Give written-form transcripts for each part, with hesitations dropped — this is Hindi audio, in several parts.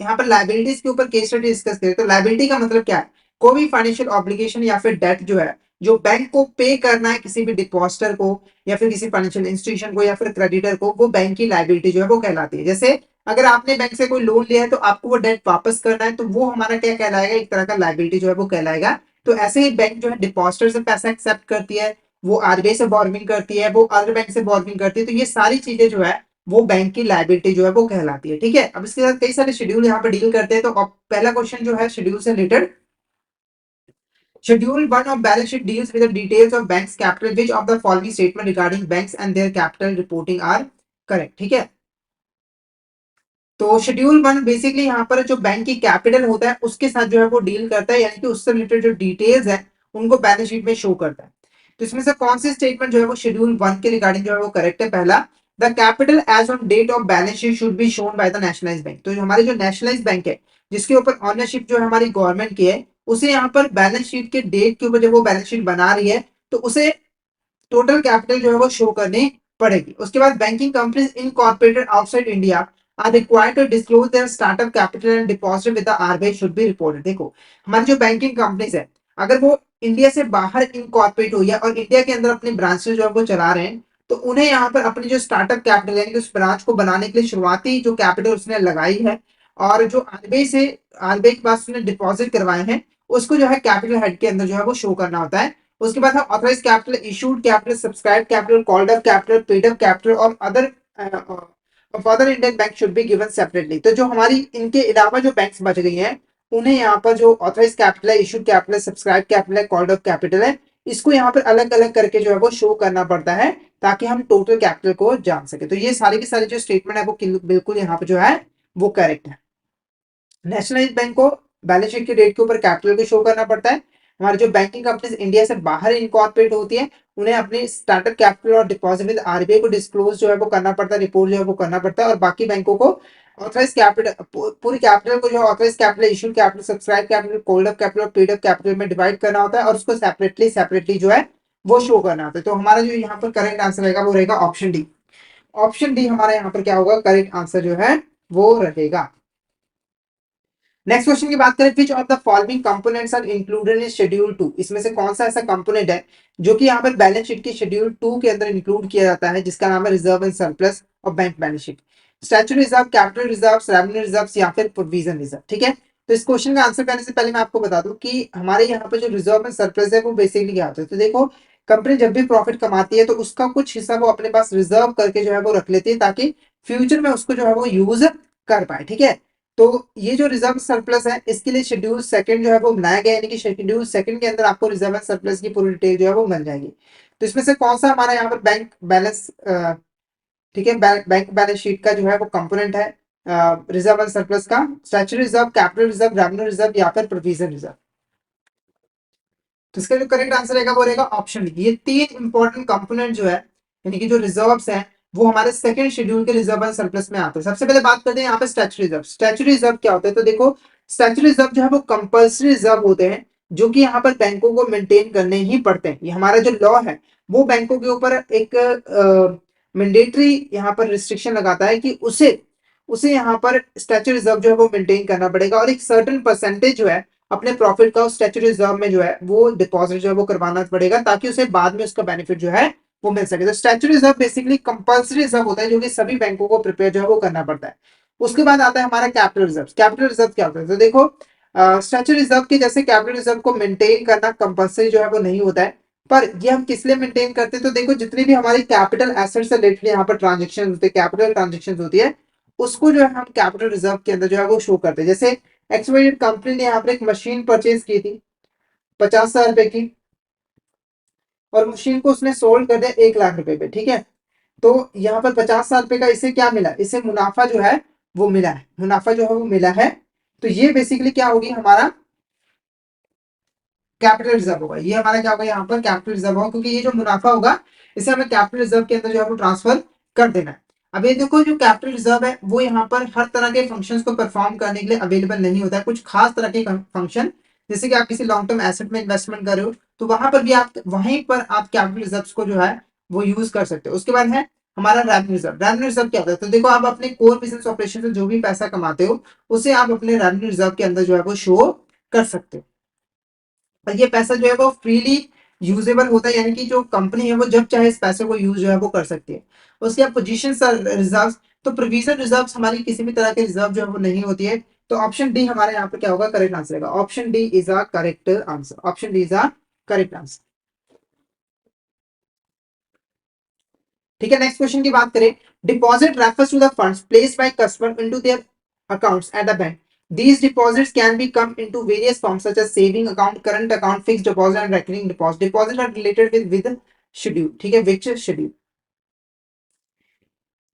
यहाँ पर लाइबिलिटीज के ऊपर केस स्टडी डिस्कस करें तो लाइबिलिटी का मतलब क्या है, कोई भी फाइनेंशियल ऑब्लिगेशन या फिर डेट जो है जो बैंक को पे करना है किसी भी डिपॉजिटर को या फिर किसी फाइनेंशियल इंस्टीट्यूशन को या फिर क्रेडिटर को, वो बैंक की लाइबिलिटी जो है वो कहलाती है। जैसे अगर आपने बैंक से कोई लोन लिया है तो आपको वो डेट वापस करना है, तो वो हमारा क्या कहलाएगा, एक तरह का लाइबिलिटी जो है वो कहलाएगा। तो ऐसे ही बैंक जो है डिपॉजिटर से पैसा एक्सेप्ट करती है, वो आरबीआई से बोरोविंग करती है, वो अदर बैंक से बोरोविंग करती है, तो ये सारी चीजें जो है वो बैंक की लाइबिलिटी जो है वो कहलाती है। ठीक है, अब इसके साथ कई सारे शेड्यूल यहाँ पे डील करते हैं। तो अब पहला क्वेश्चन जो है शेड्यूल से related, Schedule 1 of balance sheet deals with the details of bank's capital. Which of the following statement regarding banks and their capital reporting are correct? ठीक है, तो शेड्यूल 1 बेसिकली यहाँ पर जो बैंक की कैपिटल होता है उसके साथ जो है वो डील करता है, यानी कि उससे रिलेटेड जो डिटेल्स है उनको बैलेंस शीट में शो करता है। तो इसमें से कौन सी स्टेटमेंट जो है वो शेड्यूल 1 के रिगार्डिंग जो है वो करेक्ट है? पहला, the capital as on date of balance sheet should be shown by the nationalize bank. तो हमारे जो नेशनलाइज बैंक है जिसके ऊपर ऑनरशिप जो है हमारी गवर्नमेंट की है, उसे यहाँ पर बैलेंस शीट के डेट के ऊपर जब वो बैलेंस शीट बना रही है तो उसे टोटल कैपिटल जो है वो शो करनी पड़ेगी। उसके बाद banking companies incorporated outside India are required to disclose their startup capital and deposit with the RBI should be reported. देखो, हमारी जो बैंकिंग कंपनीज है अगर वो इंडिया से बाहर इनकॉर्पोरेट हुई है और इंडिया के अंदर अपने ब्रांचेस जो है वो चला रहे हैं, तो उन्हें यहाँ पर अपनी जो स्टार्टअप कैपिटल यानी कि उस ब्रांच को बनाने के लिए शुरुआती जो कैपिटल उसने लगाई है और जो आरबीआई के पास उसने डिपॉजिट करवाए हैं, उसको जो है कैपिटल हेड के अंदर जो है वो शो करना होता है। उसके बाद है authorise capital, issued capital, subscribe capital, called up capital, paid up capital और other other Indian bank should be given separately. तो जो हमारी इनके अलावा जो बैंक्स बच गई हैं उन्हें यहाँ पर जो ऑथराइज कैपिटल है, इशूड कैपिटल, सब्सक्राइब कैपिटल है, कॉल्ड अप कैपिटल है, इसको यहाँ पर अलग अलग करके जो है वो शो करना पड़ता है ताकि हम टोटल कैपिटल को जान सके। तो ये सारी की सारी जो स्टेटमेंट है वो बिल्कुल यहाँ पर जो है वो करेक्ट है। नेशनलाइज बैंक को बैलेंस शीट के डेट के ऊपर कैपिटल को शो करना पड़ता है। हमारी जो बैंकिंग कंपनीज इंडिया से बाहर इनकॉर्पोरेट होती है उन्हें अपनी स्टार्टअप कैपिटल और डिपॉजिट विद आरबीआई को डिस्क्लोज जो है वो करना पड़ता है, रिपोर्ट जो है वो करना पड़ता है। और बाकी बैंकों को ऑथराइज कैपिटल, पूरी कैपिटल को जो authorize capital, issue capital, subscribe capital, called up capital, paid up capital में डिवाइड करना होता है और उसको सेपरेटली जो है वो शो करना होता है। तो हमारा जो यहाँ पर करेक्ट आंसर रहेगा वो रहेगा ऑप्शन डी। ऑप्शन डी हमारा यहाँ पर क्या होगा, करेक्ट आंसर जो है वो रहेगा। नेक्स्ट क्वेश्चन की बात करें, which of the following components are included in schedule 2। इसमें से कौन सा ऐसा कंपोनेंट है जो कि यहाँ पर बैलेंस शीट के शेड्यूल 2 के अंदर इंक्लूड किया जाता है, जिसका नाम है रिजर्व एंड सरप्लस और bank balance sheet. Statutory reserve, capital reserve, revenue reserve या फिर प्रोविजन रिजर्व। ठीक है, तो इस क्वेश्चन का आंसर करने से पहले मैं आपको बता दूं कि हमारे यहाँ पर जो रिजर्व एंड सरप्लस है वो बेसिकली क्या होता है। तो देखो, कंपनी जब भी प्रॉफिट कमाती है तो उसका कुछ हिस्सा वो अपने पास रिजर्व करके जो है वो रख लेती है ताकि फ्यूचर में उसको जो है वो यूज कर पाए। ठीक है, तो ये जो रिजर्व सरप्लस है इसके लिए शेड्यूल सेकंड जो है वो बनाया गया है, यानी कि शेड्यूल सेकंड के अंदर आपको रिजर्व एंड सरप्लस की पूरी डिटेल जो है वो मिल जाएगी। तो इसमें से कौन सा हमारा यहाँ पर बैंक बैलेंस, ठीक है, बैंक बैलेंस शीट का जो है वो कंपोनेंट है रिजर्व एंड सरप्लस का? Statutory reserve, capital reserve, revenue reserve या फिर प्रोविजन रिजर्व। तो इसका जो करेक्ट आंसर रहेगा वो रहेगा ऑप्शन डी। ये तीन इंपॉर्टेंट कंपोनेंट जो है यानी कि जो रिजर्व्स हैं वो हमारे सेकंड शेड्यूल के रिजर्व एंड सरप्लस में आते हैं। सबसे पहले बात करते हैं यहाँ पे स्टैट्यूटरी रिजर्व। स्टैट्यूटरी रिजर्व क्या होता है? तो देखो, स्टैट्यूटरी रिजर्व जो है वो कंपल्सरी रिजर्व होते हैं जो कि यहाँ पर बैंकों को मेंटेन करने ही पड़ते हैं। ये हमारा जो लॉ है वो बैंकों के ऊपर एक मैंडेटरी यहाँ पर रिस्ट्रिक्शन लगाता है कि उसे उसे यहाँ पर स्टैट्यूटरी रिजर्व जो है वो मेंटेन करना पड़ेगा और एक सर्टेन परसेंटेज जो है अपने प्रॉफिट का स्टैट्यूटरी रिजर्व में जो है वो डिपॉजिट जो है वो करवाना पड़ेगा ताकि उसे बाद में उसका बेनिफिट जो है वो मिल सके। तो statutory reserve basically compulsory reserve होता है जो कि सभी बैंकों को प्रिपेयर जो है वो करना पड़ता है। उसके बाद आता है हमारा कैपिटल रिजर्व। कैपिटल रिजर्व क्या होता है? तो देखो, स्टैट्यूटरी रिजर्व के जैसे कैपिटल रिजर्व को मेंटेन करना कंपल्सरी जो है वो नहीं होता है, पर ये हम किस लिए मेंटेन करते हैं? तो देखो, जितनी भी हमारी कैपिटल एसेट से रिलेटेड यहाँ पर ट्रांजेक्शन होते हैं, कैपिटल ट्रांजेक्शन होती है, उसको जो है हम कैपिटल रिजर्व के अंदर जो है वो शो करते हैं। जैसे एक्सवाइजेड कंपनी ने यहाँ पर एक मशीन परचेज की थी 50,000 रुपए की और मशीन को उसने सोल्ड कर दिया 1 लाख रुपए पे। ठीक है, तो यहाँ पर 50,000 रुपए का इसे क्या मिला? इसे मुनाफा जो है वो मिला है, मुनाफा जो है वो मिला है। तो ये बेसिकली क्या होगी, हमारा कैपिटल रिजर्व होगा। ये हमारा क्या होगा, यहाँ पर कैपिटल रिजर्व होगा, क्योंकि ये जो मुनाफा होगा इसे हमें कैपिटल रिजर्व के अंदर जो है वो ट्रांसफर कर देना है। अब ये देखो, जो कैपिटल रिजर्व है वो यहाँ पर हर तरह के फंक्शंस को परफॉर्म करने के लिए अवेलेबल नहीं होता है। कुछ खास तरह के फंक्शन, जैसे कि आप किसी लॉन्ग टर्म एसेट में इन्वेस्टमेंट कर रहे हो तो वहां पर भी आप वहीं पर आप कैपिटल रिजर्व को जो है वो यूज कर सकते हो। उसके बाद है हमारा रेवेन्यू रिजर्व क्या होता है? तो देखो आप अपने कोर बिजनेस ऑपरेशन से जो भी पैसा कमाते हो उसे आप अपने रेवेन्यू रिजर्व के अंदर जो है वो शो कर सकते हो। और ये पैसा जो है वो फ्रीली यूजेबल होता है, यानी कि जो कंपनी है वो जब चाहे इस पैसे को यूज जो है वो कर सकती है। उसके बाद पोजीशन रिजर्व, तो प्रोविजन रिजर्व हमारी किसी भी तरह के रिजर्व जो है वो नहीं होती है। तो ऑप्शन डी हमारे यहाँ पे क्या होगा, करेक्ट आंसर होगा। Option D is a correct answer. Option D is a correct answer. ठीक है, नेक्स्ट क्वेश्चन की बात करें। Deposit refers to the funds placed by customer into their accounts at the bank. These deposits can be come into various forms such as saving account, current account, fixed deposit and recurring deposit. Deposit are related with schedule. ठीक है, which schedule?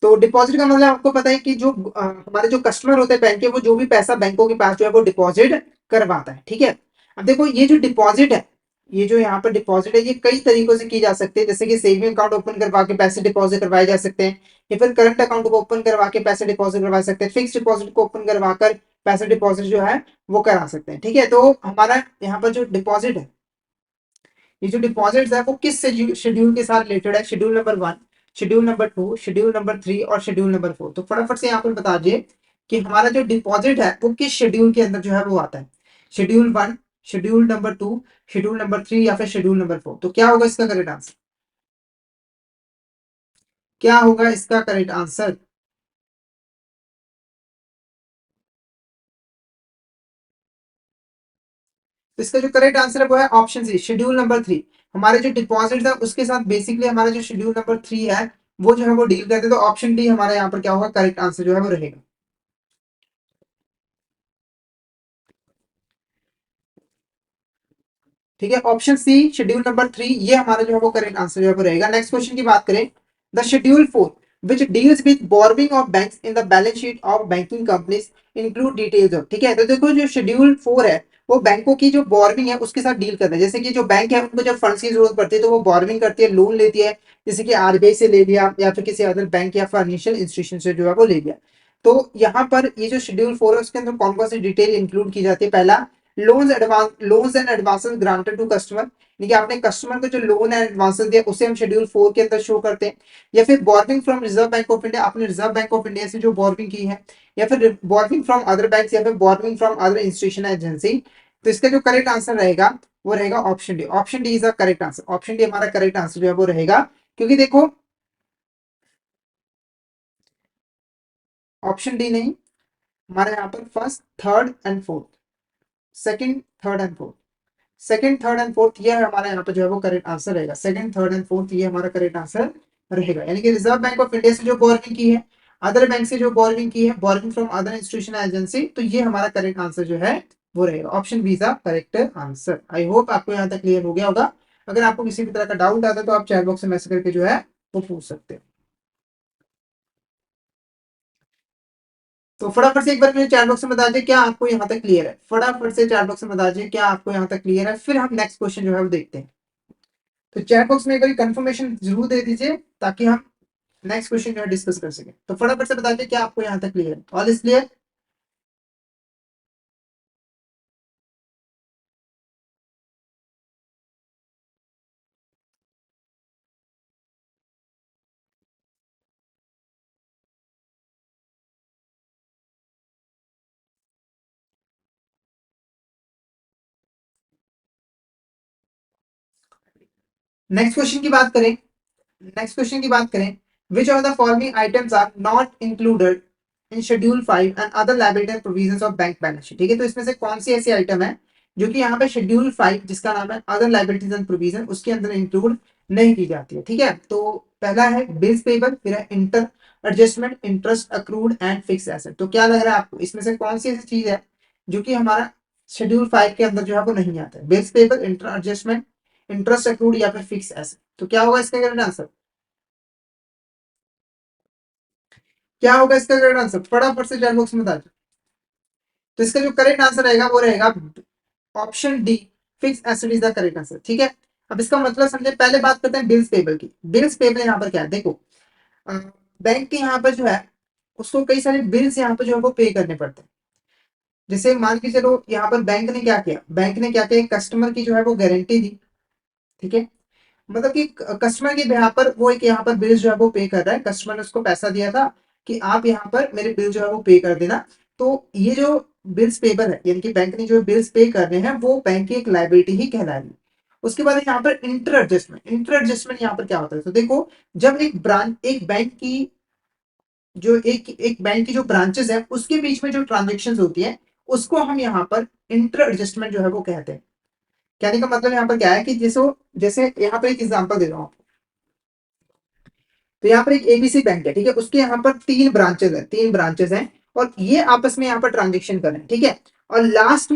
तो डिपॉजिट का मतलब आपको पता है कि जो हमारे जो कस्टमर होते हैं बैंक के, वो जो भी पैसा बैंकों के पास जो है वो डिपॉजिट करवाता है। ठीक है, अब देखो ये जो डिपॉजिट है, ये जो यहाँ पर डिपॉजिट है, ये कई तरीकों से की जा सकती है। जैसे कि सेविंग अकाउंट ओपन करवा के पैसे डिपॉजिट करवाए जा सकते हैं, या फिर करंट अकाउंट को ओपन करवा के पैसे डिपॉजिट करवा सकते हैं, फिक्स डिपॉजिट को ओपन करवा कर पैसे डिपॉजिट जो है वो करा सकते हैं। ठीक है, तो हमारा यहाँ पर जो डिपॉजिट है, ये जो डिपॉजिट्स है वो किस शेड्यूल के साथ रिलेटेड है? Schedule number 1, schedule number 2, schedule number 3 और शेड्यूल नंबर 4। तो फटाफट से यहाँ पर बता दिए कि हमारा जो डिपॉजिट है वो किस शेड्यूल के अंदर जो है वो आता है। Schedule 1, schedule number 2, schedule number 3 या फिर शेड्यूल नंबर 4। तो क्या होगा इसका करेक्ट आंसर? क्या होगा इसका करेक्ट आंसर? तो इसका जो करेक्ट आंसर है वो है ऑप्शन सी, शेड्यूल नंबर 3। हमारे जो डिपॉजिट है उसके साथ बेसिकली हमारा जो शेड्यूल नंबर 3 है वो जो है वो डील करते हैं। तो ऑप्शन डी हमारे यहाँ पर क्या होगा, करेक्ट आंसर जो है वो रहेगा। ठीक है, ऑप्शन सी शेड्यूल नंबर 3 ये हमारा जो है वो करेक्ट आंसर जो है वो रहेगा। नेक्स्ट क्वेश्चन की बात करें। The schedule 4 which deals with borrowing of banks in the balance sheet of banking companies include details of। ठीक है, तो देखो जो शेड्यूल 4 है वो बैंकों की जो बोरविंग है उसके साथ डील करता है। जैसे कि जो बैंक है उनको जब फंड्स की जरूरत पड़ती है तो वो बोरविंग करती है, लोन लेती है। जैसे कि आरबीआई से ले लिया या फिर किसी अदर बैंक या फाइनेंशियल इंस्टीट्यूशन से जो है वो ले लिया। तो यहाँ पर ये जो शेड्यूल 4 है उसके अंदर कौन कौन सी डिटेल इंक्लूड की जाती है? पहला, loans and advances granted to customer, यानी कि आपने कस्टमर को जो लोन एंड एडवांसेस दिया उसे हम शेड्यूल 4 के अंदर शो करते हैं। या फिर borrowing from reserve bank of India, आपने रिजर्व बैंक ऑफ इंडिया से जो बोरविंग की है। या फिर बोरविंग फ्रॉम अदर बैंक या फिर borrowing from other institution agency. तो इसका जो करेक्ट आंसर रहेगा वो रहेगा option D. Option D is the correct answer. Option D हमारा करेक्ट आंसर जो है वो रहेगा। क्योंकि देखो ऑप्शन डी नहीं, हमारे यहाँ पर first, third and fourth, second, third and fourth, second, third and fourth ये हमारा यहाँ पर जो है वो करेक्ट आंसर रहेगा। सेकंड, थर्ड एंड फोर्थ ये हमारा करेक्ट आंसर रहेगा। यानी कि रिजर्व बैंक ऑफ इंडिया से जो बोरविंग की है, अदर बैंक से जो बोरविंग की है, borrowing from other institution agency, तो ये हमारा करेक्ट आंसर जो है वो रहेगा। Option B is the correct answer. I hope आपको यहाँ तक क्लियर हो गया होगा। अगर आपको किसी भी तरह का डाउट आता है तो आप चैट बॉक्स में मैसेज करके जो है वो पूछ सकते हैं। तो फटाफट से एक बार मुझे चैट बॉक्स में बता दीजिए क्या आपको यहाँ तक क्लियर है। फटाफट से चैट बॉक्स में बता दीजिए क्या आपको यहाँ तक क्लियर है, फिर हम नेक्स्ट क्वेश्चन जो है वो देखते हैं। तो चैट बॉक्स में एक बार कंफर्मेशन जरूर दे दीजिए ताकि हम नेक्स्ट क्वेश्चन जो है डिस्कस कर सके। तो फटाफट से बता दीजिए क्या आपको यहाँ तक क्लियर है। All is clear? Next question की बात करें। नेक्स्ट क्वेश्चन की बात करें। Which of the following items are not included in schedule 5 and other liability and provisions of bank balance sheet. ठीक है, तो इसमें से कौन सी ऐसी आइटम है जो कि यहाँ पे शेड्यूल 5 जिसका नाम है अदर लायबिलिटीज एंड प्रोविजन उसके अंदर इंक्लूड नहीं की जाती है। ठीक है, तो पहला है बिल्स पेबल, फिर है inter adjustment, interest accrued and fix asset. तो क्या लग रहा है आपको इसमें से कौन सी ऐसी चीज है जो कि हमारा शेड्यूल 5 के अंदर जो है वो नहीं आता है? Bills payable, inter adjustment, interest accrued या फिर फिक्स एसेट। तो क्या होगा इसका करेक्ट आंसर? क्या होगा इसका करेक्ट आंसर? फटाफट से चैट बॉक्स में बता दो। तो इसका जो करेक्ट आंसर रहेगा वो रहेगा option D, fix asset is the correct answer. ठीक है, अब इसका मतलब समझे। पहले बात करते हैं बिल्स पेबल की। बिल्स पेबल यहाँ पर क्या है, देखो बैंक के यहाँ पर जो है उसको कई सारे बिल्स यहाँ पर जो है वो पे करने पड़ते हैं। जैसे मान के चलो यहाँ पर बैंक ने क्या किया, बैंक ने क्या किया, कस्टमर की जो है वो गारंटी दी। ठीक है, मतलब कि कस्टमर के बिहाफ पर वो एक यहाँ पर बिल जो है वो पे कर रहा है, कस्टमर ने उसको पैसा दिया था कि आप यहाँ पर मेरे बिल जो है वो पे कर देना। तो ये जो बिल्स पेबल है, यानी कि बैंक ने जो बिल्स पे करने हैं वो बैंक की एक लाइबिलिटी ही कहलाएगी। उसके बाद यहाँ पर इंटर एडजस्टमेंट, इंटर एडजस्टमेंट यहाँ पर क्या होता है, तो देखो जब एक ब्रांच, एक बैंक की जो एक बैंक की जो ब्रांचेस है उसके बीच में जो ट्रांजेक्शन होती है उसको हम यहाँ पर इंटर एडजस्टमेंट जो है वो कहते हैं। कहने का मतलब यहाँ पर क्या है कि जैसे जैसे यहाँ पर एक एग्जांपल दे रहा हूँ। तो यहाँ पर एक एबीसी बैंक है, ठीक है, उसके यहाँ पर तीन ब्रांचेस हैं और ये आपस में यहाँ पर ट्रांजेक्शन कर रहे हैं, ठीक है। और लास्ट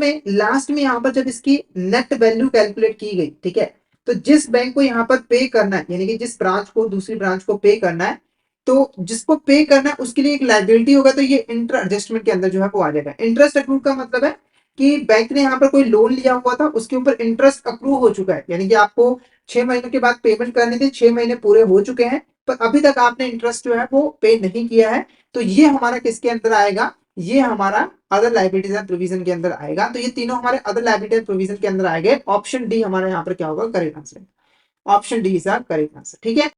में यहाँ पर जब इसकी नेट वैल्यू कैलकुलेट की गई, ठीक है, तो जिस बैंक को यहाँ पर पे करना है, यानी कि जिस ब्रांच को दूसरी ब्रांच को पे करना है, तो जिसको पे करना है उसके लिए एक लाइबिलिटी होगा, तो ये इंटर एडजस्टमेंट के अंदर जो है वो आ जाएगा। इंटरेस्ट अक्रूड का मतलब है कि बैंक ने यहाँ पर कोई लोन लिया हुआ था, उसके ऊपर इंटरेस्ट अक्रू हो चुका है, यानी कि आपको 6 महीनों के बाद पेमेंट करनी थी, 6 महीने पूरे हो चुके हैं पर अभी तक आपने इंटरेस्ट जो है वो पे नहीं किया है। तो ये हमारा किसके अंदर आएगा, ये हमारा अदर लाइबिलिटीज एंड प्रोविजन के अंदर आएगा। तो ये तीनों हमारे अदर लाइबिलिटी एंड प्रोविजन के अंदर आएंगे। ऑप्शन डी हमारे यहाँ पर क्या होगा, correct answer. Option D is correct answer, ठीक है।